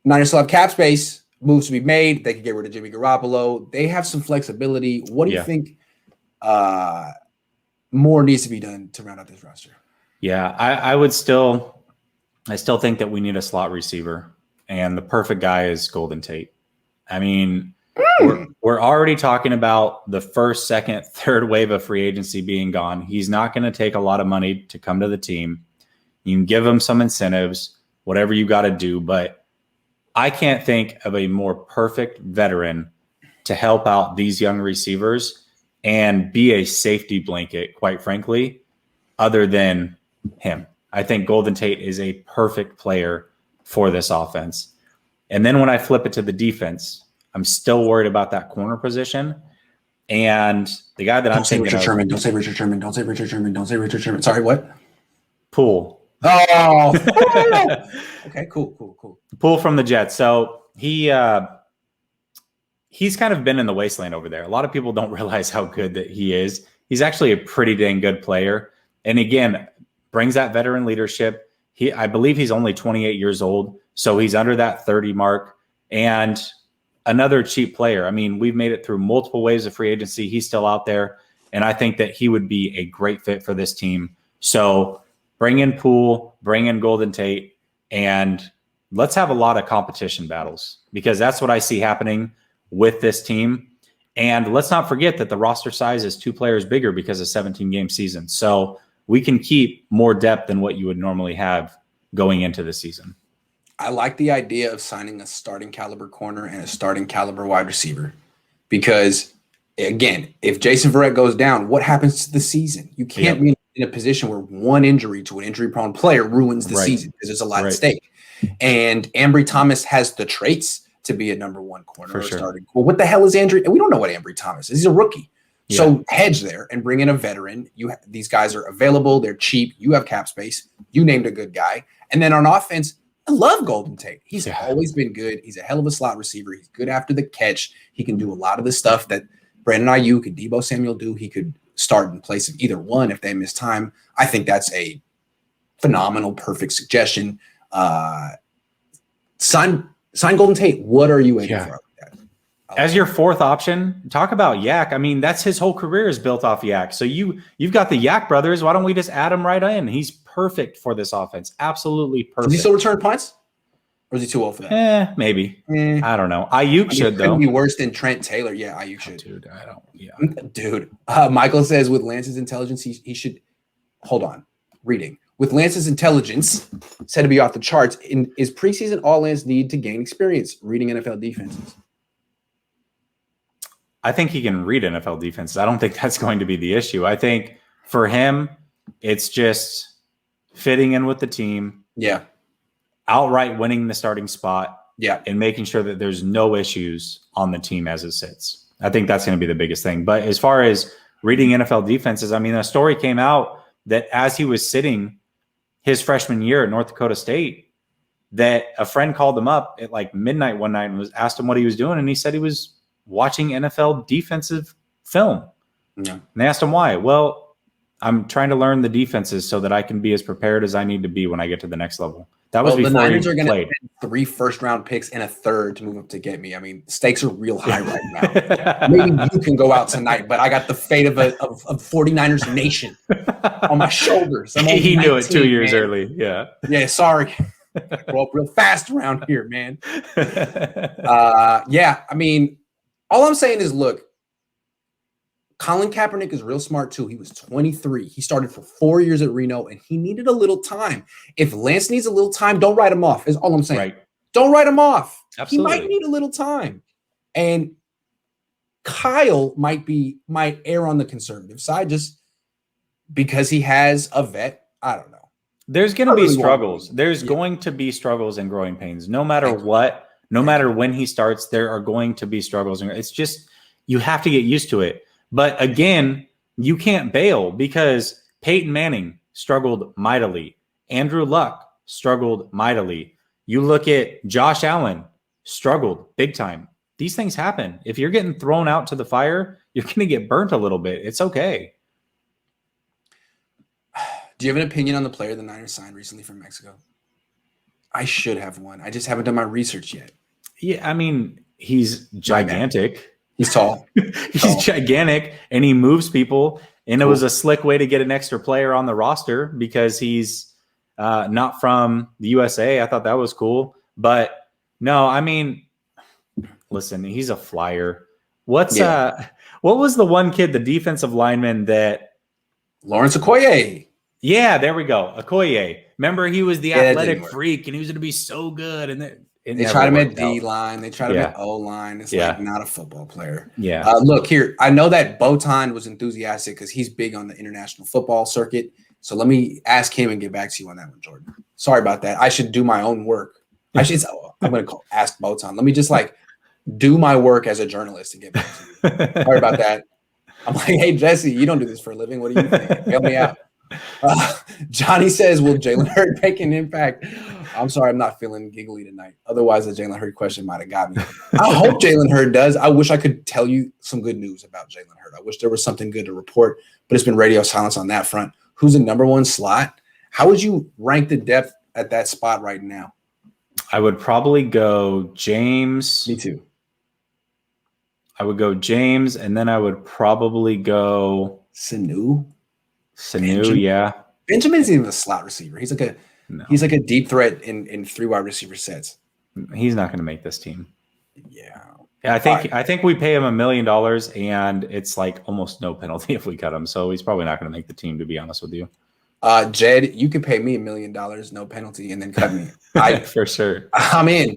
Niners still have cap space, moves to be made. They could get rid of Jimmy Garoppolo. They have some flexibility. What do you think more needs to be done to round out this roster? Yeah, I still think that we need a slot receiver, and the perfect guy is Golden Tate. I mean, we're already talking about the first, second, third wave of free agency being gone. He's not going to take a lot of money to come to the team. You can give him some incentives, whatever you got to do, but I can't think of a more perfect veteran to help out these young receivers and be a safety blanket, quite frankly, other than him. I think Golden Tate is a perfect player for this offense. And then when I flip it to the defense, I'm still worried about that corner position. And the guy that I'm thinking of... Don't say Richard Sherman. Don't say Richard Sherman. Don't say Richard Sherman. Sorry, what? Poole. Oh. Okay, cool. Poole from the Jets. So he's kind of been in the wasteland over there. A lot of people don't realize how good that he is. He's actually a pretty dang good player. And again, brings that veteran leadership. I believe he's only 28 years old, so he's under that 30 mark. And another cheap player. I mean, we've made it through multiple waves of free agency. He's still out there, and I think that he would be a great fit for this team. So bring in Poole, bring in Golden Tate, and let's have a lot of competition battles, because that's what I see happening with this team. And let's not forget that the roster size is 2 players bigger because of 17-game season. So we can keep more depth than what you would normally have going into the season. I like the idea of signing a starting caliber corner and a starting caliber wide receiver, because, again, if Jason Verrett goes down, what happens to the season? You can't be in a position where one injury to an injury-prone player ruins the season, because there's a lot at stake. And Ambry Thomas has the traits to be a number 1 corner or starting. Well, what the hell is Ambry? We don't know what Ambry Thomas is. He's a rookie. Yeah. So hedge there and bring in a veteran. These guys are available. They're cheap. You have cap space. You named a good guy. And then on offense, I love Golden Tate. He's always been good. He's a hell of a slot receiver. He's good after the catch. He can do a lot of the stuff that Brandon Ayuk and Deebo Samuel do. He could start in place of either one if they miss time. I think that's a phenomenal, perfect suggestion. Sign Golden Tate. What are you aiming for? As your 4th option, talk about Yak. I mean, that's his whole career is built off Yak. So you've got the Yak brothers. Why don't we just add him right in? He's perfect for this offense. Absolutely perfect. Does he still return punts? Or is he too old for that? Maybe. I don't know. Ayuk should, though. Be worse than Trent Taylor. Yeah, Ayuk should. Dude, I don't. Yeah. Dude. Michael says with Lance's intelligence, he should. Hold on. Reading. With Lance's intelligence said to be off the charts, is preseason all Lance need to gain experience reading NFL defenses? I think he can read NFL defenses. I don't think that's going to be the issue. I think for him, it's just fitting in with the team. Yeah. Outright winning the starting spot. Yeah. And making sure that there's no issues on the team as it sits. I think that's going to be the biggest thing. But as far as reading NFL defenses, I mean, a story came out that as he was sitting his freshman year at North Dakota State, that a friend called him up at like midnight one night and asked him what he was doing. And he said he was watching NFL defensive film. Yeah. And they asked him why. Well, I'm trying to learn the defenses so that I can be as prepared as I need to be when I get to the next level. That was before the Niners are going to played. 3 first-round picks and a 3rd to move up to get me. I mean, stakes are real high right now. Maybe you can go out tonight, but I got the fate of 49ers nation on my shoulders. He knew it 2 years early. Yeah. Yeah, sorry. I grow up real fast around here, man. Yeah, I mean, all I'm saying is, look, Colin Kaepernick is real smart too. He was 23. He started for 4 years at Reno, and he needed a little time. If Lance needs a little time, don't write him off, is all I'm saying. Right. Don't write him off. Absolutely. He might need a little time. And Kyle might err on the conservative side just because he has a vet. I don't know. There's going to be struggles. There's going to be struggles and growing pains. No matter what, no matter when he starts, there are going to be struggles. It's just, you have to get used to it. But again, you can't bail because Peyton Manning struggled mightily. Andrew Luck struggled mightily. You look at Josh Allen, struggled big time. These things happen. If you're getting thrown out to the fire, you're going to get burnt a little bit. It's okay. Do you have an opinion on the player the Niners signed recently from Mexico? I should have one. I just haven't done my research yet. Yeah, I mean, he's gigantic. He's tall. He's gigantic, and he moves people. And it was a slick way to get an extra player on the roster because he's not from the USA. I thought that was cool. But no, I mean, listen, he's a flyer. What was the one kid, the defensive lineman that Lawrence Okoye? Yeah, there we go. Okoye. Remember, he was the athletic freak, and he was going to be so good. And they tried him at D line. They tried him at O line. It's like not a football player. Yeah. Look here. I know that Botan was enthusiastic because he's big on the international football circuit. So let me ask him and get back to you on that one, Jordan. Sorry about that. I should do my own work. I'm going to ask Botan. Let me just do my work as a journalist and get back to you. Sorry about that. I'm like, hey, Jesse, you don't do this for a living. What do you think? Help me out. Johnny says, will Jalen Hurts make an impact? I'm sorry, I'm not feeling giggly tonight. Otherwise, the Jalen Hurts question might have got me. I hope Jalen Hurts does. I wish I could tell you some good news about Jalen Hurts. I wish there was something good to report, but it's been radio silence on that front. Who's the number one slot? How would you rank the depth at that spot right now? I would probably go James. Me too. I would go James, and then I would probably go Sanu, yeah. Benjamin isn't even a slot receiver. He's like a deep threat in 3 wide receiver sets. He's not going to make this team. Yeah. I think we pay him $1 million, and it's like almost no penalty if we cut him. So he's probably not going to make the team, to be honest with you. Jed, you could pay me $1 million, no penalty, and then cut me. For sure. I'm in.